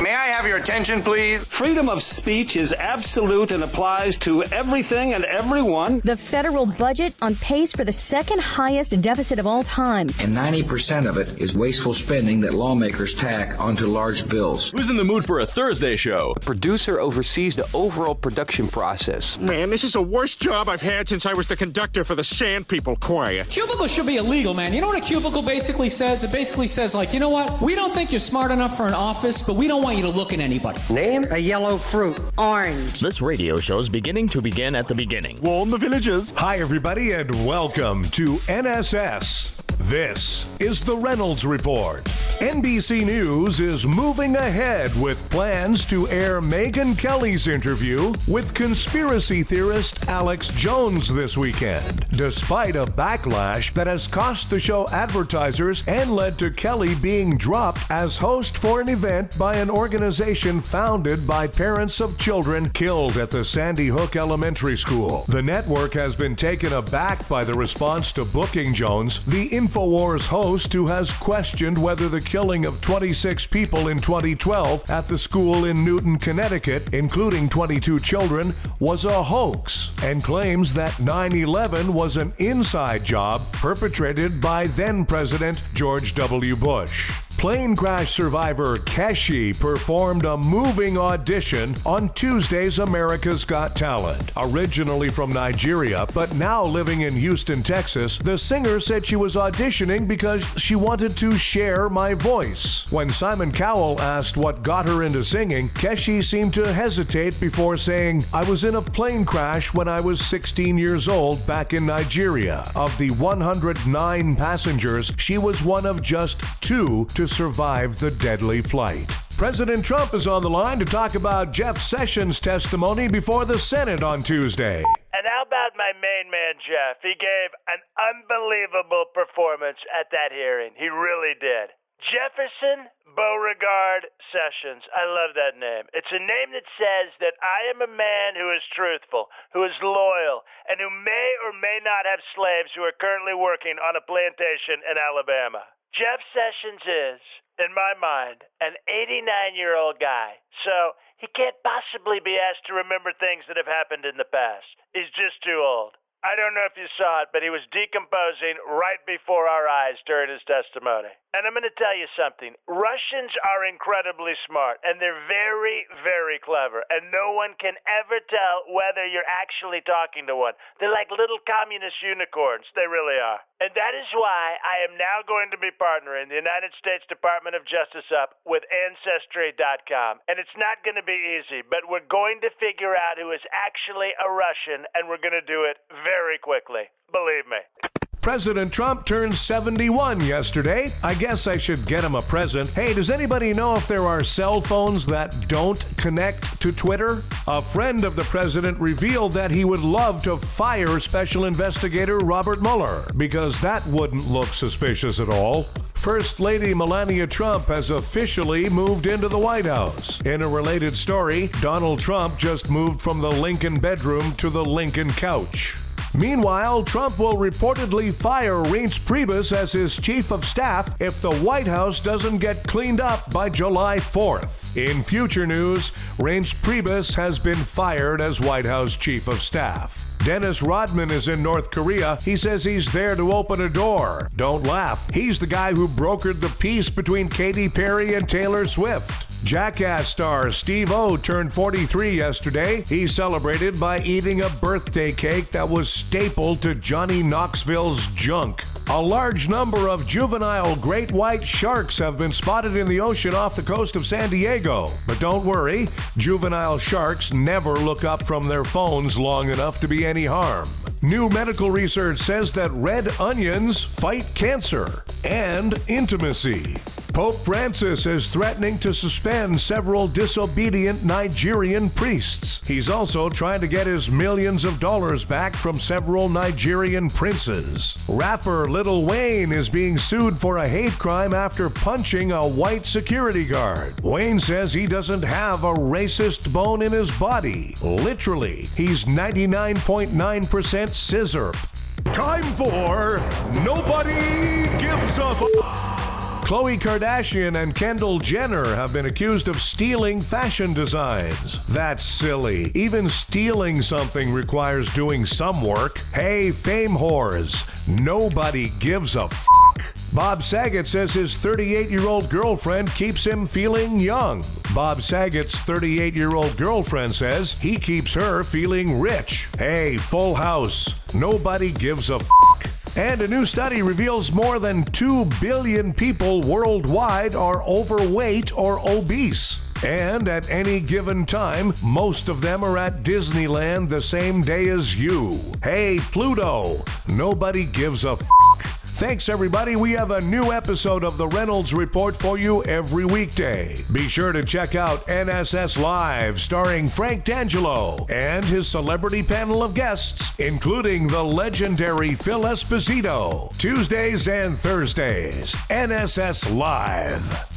May I have your attention, please? Freedom of speech is absolute and applies to everything and everyone. The federal budget on pace for the second highest deficit of all time. And 90% of it is wasteful spending that lawmakers tack onto large bills. Who's in the mood for a Thursday show? The producer oversees the overall production process. Man, this is the worst job I've had since I was the conductor for the Sand People Choir. Cubicle should be illegal, man. You know what a cubicle basically says? It basically says, like, you know what? We don't think you're smart enough for an office, but we don't want you to look at anybody. Name a yellow fruit. Orange. This radio show's beginning to begin at the beginning. Warn the villagers. Hi, everybody, and welcome to NSS. This is the Reynolds Report. NBC News is moving ahead with plans to air Megyn Kelly's interview with conspiracy theorist Alex Jones this weekend, despite a backlash that has cost the show advertisers and led to Kelly being dropped as host for an event by an organization founded by parents of children killed at the Sandy Hook Elementary School. The network has been taken aback by the response to booking Jones, the InfoWars host who has questioned whether the killing of 26 people in 2012 at the school in Newton, Connecticut, including 22 children, was a hoax, and claims that 9/11 was an inside job perpetrated by then-President George W. Bush. Plane crash survivor Keshi performed a moving audition on Tuesday's America's Got Talent. Originally from Nigeria, but now living in Houston, Texas, the singer said she was auditioning because she wanted to share my voice. When Simon Cowell asked what got her into singing, Keshi seemed to hesitate before saying, "I was in a plane crash when I was 16 years old back in Nigeria. Of the 109 passengers, she was one of just 2 to survive the deadly flight." President Trump is on the line to talk about Jeff Sessions' testimony before the Senate on Tuesday. And how about my main man, Jeff? He gave an unbelievable performance at that hearing. He really did. Jefferson Beauregard Sessions. I love that name. It's a name that says that I am a man who is truthful, who is loyal, and who may or may not have slaves who are currently working on a plantation in Alabama. Jeff Sessions is, in my mind, an 89-year-old guy. So he can't possibly be asked to remember things that have happened in the past. He's just too old. I don't know if you saw it, but he was decomposing right before our eyes during his testimony. And I'm going to tell you something. Russians are incredibly smart, and they're very, very clever. And no one can ever tell whether you're actually talking to one. They're like little communist unicorns. They really are. And that is why I am now going to be partnering the United States Department of Justice up with Ancestry.com. And it's not going to be easy, but we're going to figure out who is actually a Russian, and we're going to do it very quickly. Believe me. President Trump turned 71 yesterday. I guess I should get him a present. Hey, does anybody know if there are cell phones that don't connect to Twitter? A friend of the president revealed that he would love to fire Special Investigator Robert Mueller because that wouldn't look suspicious at all. First Lady Melania Trump has officially moved into the White House. In a related story, Donald Trump just moved from the Lincoln bedroom to the Lincoln couch. Meanwhile, Trump will reportedly fire Reince Priebus as his chief of staff if the White House doesn't get cleaned up by July 4th. In future news, Reince Priebus has been fired as White House chief of staff. Dennis Rodman is in North Korea. He says he's there to open a door. Don't laugh. He's the guy who brokered the peace between Katy Perry and Taylor Swift. Jackass star Steve-O turned 43 yesterday. He celebrated by eating a birthday cake that was stapled to Johnny Knoxville's junk. A large number of juvenile great white sharks have been spotted in the ocean off the coast of San Diego. But don't worry, juvenile sharks never look up from their phones long enough to be any harm. New medical research says that red onions fight cancer and intimacy. Pope Francis is threatening to suspend several disobedient Nigerian priests. He's also trying to get his millions of dollars back from several Nigerian princes. Rapper Lil Wayne is being sued for a hate crime after punching a white security guard. Wayne says he doesn't have a racist bone in his body. Literally, he's 99.9% scissor. Time for Nobody Gives a Khloe Kardashian and Kendall Jenner have been accused of stealing fashion designs. That's silly. Even stealing something requires doing some work. Hey, fame whores. Nobody gives a f***. Bob Saget says his 38-year-old girlfriend keeps him feeling young. Bob Saget's 38-year-old girlfriend says he keeps her feeling rich. Hey, Full House. Nobody gives a f***. And a new study reveals more than 2 billion people worldwide are overweight or obese. And at any given time, most of them are at Disneyland the same day as you. Hey, Pluto. Nobody gives a f***. Thanks, everybody. We have a new episode of the Reynolds Report for you every weekday. Be sure to check out NSS Live, starring Frank D'Angelo and his celebrity panel of guests, including the legendary Phil Esposito. Tuesdays and Thursdays, NSS Live.